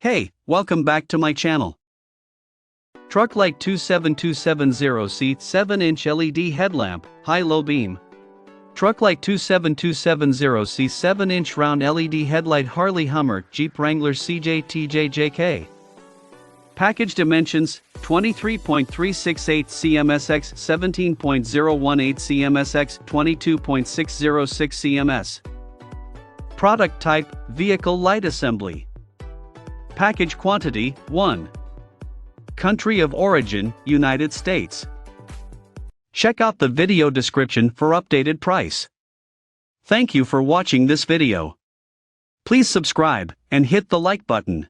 Hey, welcome back to my channel. Truck Lite 27270C 7-inch LED headlamp, high-low beam. Truck Lite 27270C 7-inch round LED headlight Harley Hummer Jeep Wrangler CJ/TJ/JK. Package dimensions: 23.368 cmsx, 17.018 cmsx, 22.606 cms. Product type: vehicle light assembly. Package quantity: 1. Country of origin: United States. Check out the video description for updated price. Thank you for watching this video. Please subscribe and hit the like button.